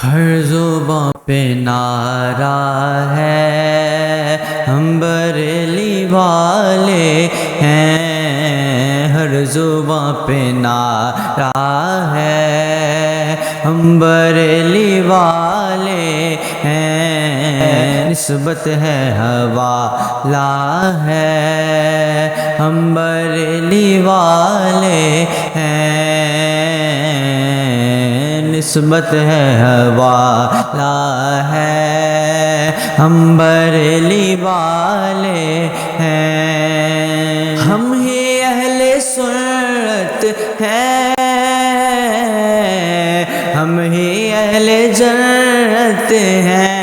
ہر زباں پہ نعرہ ہے ہم بریلی والے ہیں، ہر زباں پہ نعرہ ہے ہم بریلی والے ہیں، نسبت ہے حوالہ ہے ہم بریلی والے ہیں، نسبت ہے حوالہ ہے ہم بریلی والے ہیں، ہم ہی اہل سنت ہیں، ہم ہی اہل جنت ہیں،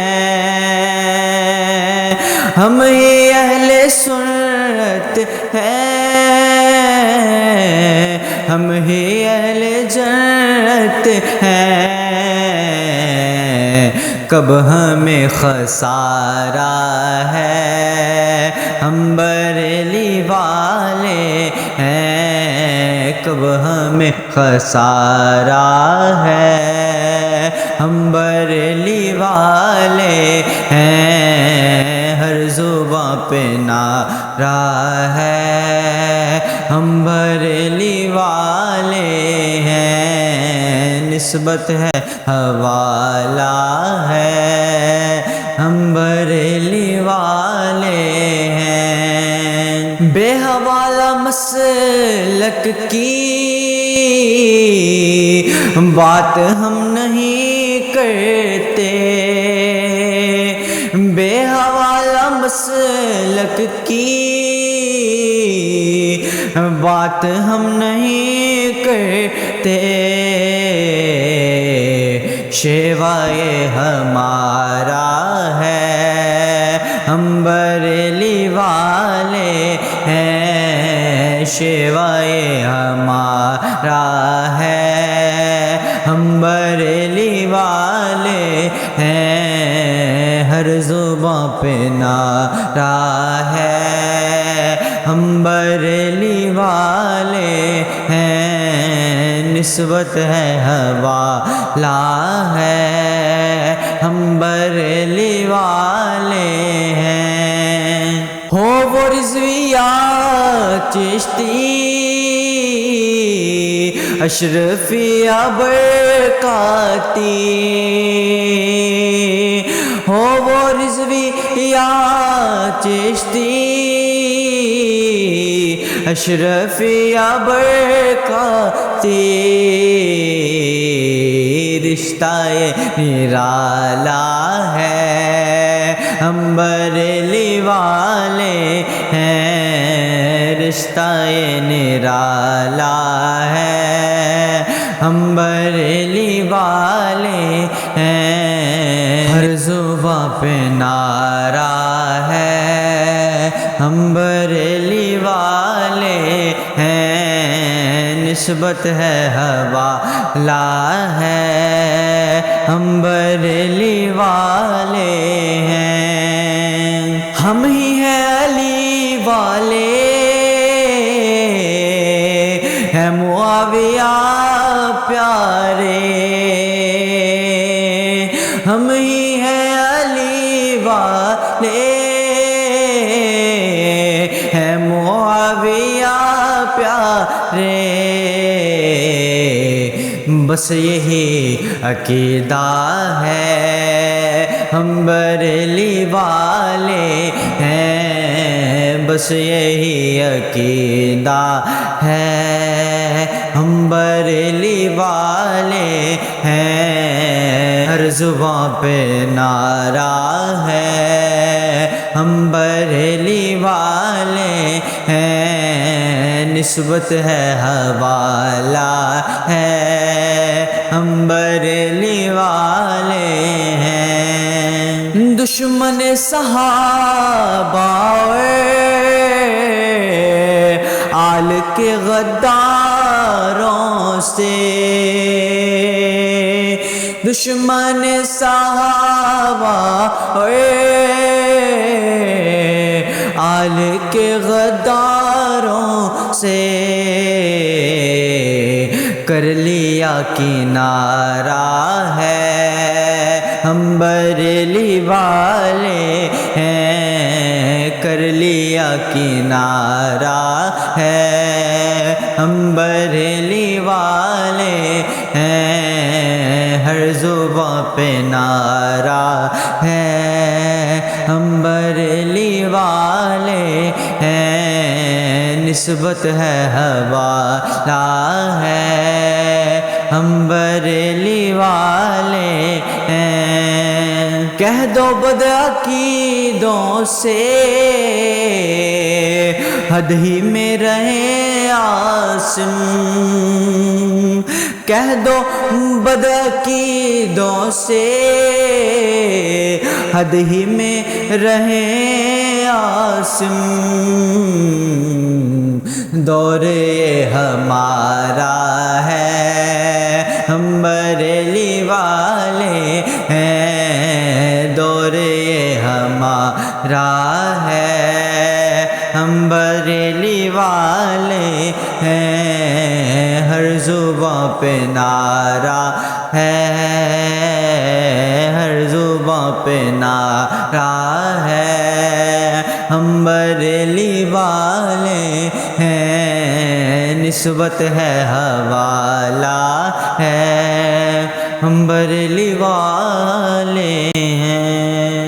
ہم ہی اہل سنت ہیں، ہم ہی اہل جنت ہیں، کب ہمیں خسارہ ہے ہم بریلی والے ہیں، کب ہمیں خسارہ ہے ہم بریلی والے ہیں، ہر زباں پہ نعرہ ہے ہم بریلی والے ہیں، نسبت ہے حوالہ ہے ہم بریلی والے ہیں، بے حوالہ مسلک کی بات ہم نہیں کرتے، بے حوالہ مسلک کی بات ہم نہیں کرتے، شیوائے ہمارا ہے ہم بریلی والے ہیں، شیوائے ہمارا ہے ہم بریلی والے ہیں، ہر زباں پہ نعرہ ہے ہم بریلی والے ہیں، نسبت ہے حوالہ ہے ہم بریلی والے ہیں، ہو وہ رضویہ چشتی اشرفیہ برکاتی، ہو وہ رضویہ چشتی اشرفیہ برکاتی، رشتہ نرالا ہے ہم بریلی والے ہیں، رشتہ نرالا ہے ہم بریلی والے ہیں، ہر زباں پہ نعرہ ہے ہم بریلی والے ہیں، نسبت ہے حوالہ ہے ہم بریلی والے ہیں، ہم ہی ہیں علی والے ہیں، معاویہ پیارے، ہم ہی ہیں علی والے ہیں، معاویہ پیارے، بس یہی عقیدہ ہے ہم بریلی والے ہیں، بس یہی عقیدہ ہے ہم بریلی والے ہیں، ہر زباں پہ نعرہ ہے ہم بریلی والے ہیں، نسبت ہے حوالہ ہے ہم بریلی والے ہیں، دشمن صحابہ آل کے غداروں سے، دشمن صحابہ آل کے غداروں سے کر لیا کنارہ ہے ہم بریلی والے ہیں، کر لیا کنارہ ہے، ہم بریلی والے ہیں، ہر زباں پہ نعرہ ہے، ہم بریلی والے ہیں، نسبت ہے حوالہ ہے، ہم بریلی والے ہیں۔ کہہ دو بدعقیدوں سے حد ہی میں رہے عاصم، کہہ دو بدعقیدوں سے حد ہی میں رہے عاصم، دور یہ ہمارا ہے، ہم بریلی والے ہیں، دور یہ ہمارا ہے، ہم بریلی والے ہیں، ہر زباں پہ نعرہ ہے، ہر زباں پہ نعرہ ہے، ہم بریلی والے ہیں، نسبت ہے حوالہ ہے، ہم بریلی والے ہیں۔